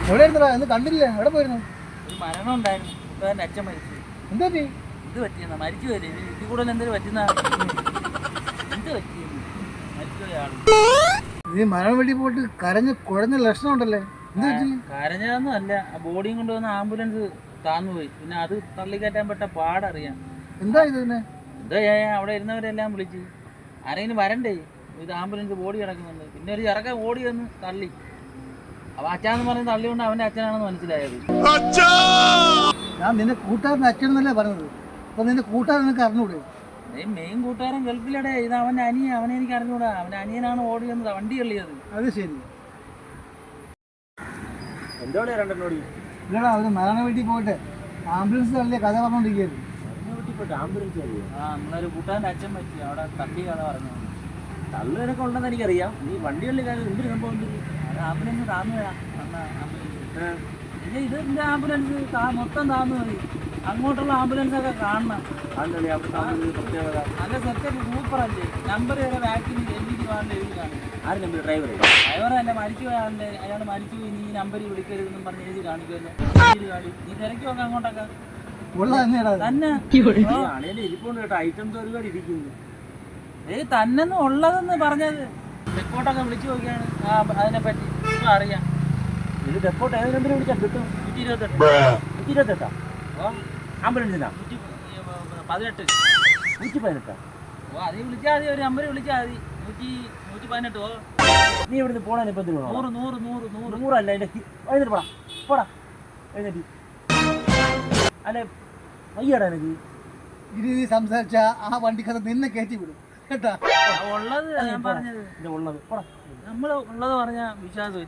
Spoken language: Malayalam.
എവിടെ ഇരുന്നടാ? എന്ന് കണ്ടില്ലേ? എവിടെ പോയിരുന്നു? ഒരു മരണം ഉണ്ടായിരുന്നു. കൂട്ടുകാരൻ്റെ അച്ഛൻ മരിച്ചു. എന്താ പറ്റി? എന്ത് പറ്റിയെന്നാ? മരിച്ചു വരെ ഇത് കൂടുതൽ എന്തൊരു പറ്റുന്ന എന്ത് പറ്റിയെന്ന് മരിച്ചു ആള്. നീ മരണം വേണ്ടി പോയിട്ട് കരഞ്ഞ് കുഴഞ്ഞ ലക്ഷണം ഉണ്ടല്ലേ? എന്താ പറ്റി? കരഞ്ഞതൊന്നും അല്ല, ആ ബോഡിയും കൊണ്ടുവന്ന ആംബുലൻസ് താന്നുപോയി. പിന്നെ അത് തള്ളിക്കയറ്റാൻ പെട്ട പാടറിയാം. എന്താ ഇത് പിന്നെ? എന്താ അവിടെ ഇരുന്നവരെല്ലാം വിളിച്ച് ആരെങ്കിലും വരണ്ടേ, ഇത് ആംബുലൻസ് ബോഡി കിടക്കുന്നുണ്ട്. പിന്നെ ഒരു ചെറുക്കൻ ഓടി വന്ന് തള്ളി. അപ്പൊ അച്ഛാന്ന് പറഞ്ഞ് തള്ളിക്കൊണ്ട് അവന്റെ അച്ഛനാണെന്ന് മനസ്സിലായത്. ഞാൻ നിന്റെ കൂട്ടുകാരൻ്റെ അച്ഛനെന്നല്ലേ പറഞ്ഞത്. അപ്പൊ നിന്റെ കൂട്ടുകാരൻ നിനക്ക് അറിഞ്ഞൂടെ? മെയിൻ കൂട്ടുകാരൻ ഗൾഫിലടെ, ഇത് അവന്റെ അനിയൻ. അവനെ എനിക്ക് അറിഞ്ഞൂടാ. അവന്റെ അനിയനാണ് ഓടി വന്നത്, വണ്ടി തള്ളിയത്. അത് ശരി. എന്തോടെ രണ്ടെണ്ണോടി? ഇല്ലടാ, അവര് മരണ വീട്ടിൽ പോയിട്ട് ആംബുലൻസ് തള്ളിയ കഥ പറഞ്ഞോണ്ടിരിക്കുകയായിരുന്നു. നമ്മളൊരു കൂട്ടുകാരൻ്റെ അച്ഛൻ പറ്റി അവിടെ തള്ളി കഥ പറഞ്ഞു. തള്ളിനൊക്കെ ഉണ്ടെന്ന് എനിക്കറിയാം. നീ വണ്ടികളിൽ എന്തൊരു സംഭവം? അത് ആംബുലൻസ് താന്നുകയാ. പിന്നെ ഇതിന്റെ ആംബുലൻസ് മൊത്തം താന്നു മതി. അങ്ങോട്ടുള്ള ആംബുലൻസ് ഒക്കെ കാണണം. പ്രത്യേകത നല്ല സെറ്റപ്പ് സൂപ്പറല്ലേ. നമ്പർ വരെ ബാക്കിൽ എഴുതി കാണാൻ എഴുതി കാണും. ആര് നമ്പർ? ഡ്രൈവർ തന്നെ മരിച്ചു പോയാണ്ട് അയാൾ മരിച്ചു പോയി, നീ ഈ നമ്പർ വിളിക്കരുതെന്നും പറഞ്ഞ് എഴുതി കാണിക്കുമല്ലോ. നീ തിരക്കി നോക്കാം അങ്ങോട്ടൊക്കെ തന്നെ. ഇരിപ്പുണ്ട് കേട്ടോ, ഐറ്റംസ് ഒരുപാട് ഇരിക്കുന്നു. തന്നെന്ന് ഉള്ളതെന്ന് പറഞ്ഞത്. റിപ്പോർട്ടൊക്കെ വിളിച്ചു നോക്കിയാണ് അതിനെപ്പറ്റി ഇപ്പം അറിയാം. ഇത് ഡെപ്പോട്ട് ഏത് നമ്പർ വിളിച്ചാൽ കിട്ടും? 128. 128 ആംബുലൻസിനാ? 118. 118. ഓ അത് വിളിച്ചാൽ മതി, ഒരു നമ്പർ വിളിച്ചാൽ മതി. 118. ഓ നീ ഇവിടുന്ന് പോണാൻ ഇപ്പം 100 അല്ല. അതിന്റെ എഴുന്നേറ്റ് പോടാ പോടാ എഴുന്നേറ്റ്. അല്ലെ വയ്യടാ എനിക്ക്. ഇനി നീ സംസാരിച്ച ആ വണ്ടിക്കകത്ത് നിന്നെ കയറ്റി വിടും കേട്ടാ. ഉള്ളത് ഞാൻ പറഞ്ഞത്. ഉള്ളത് പോടാ. നമ്മൾ ഉള്ളത് പറഞ്ഞാൽ വിശ്വാസം.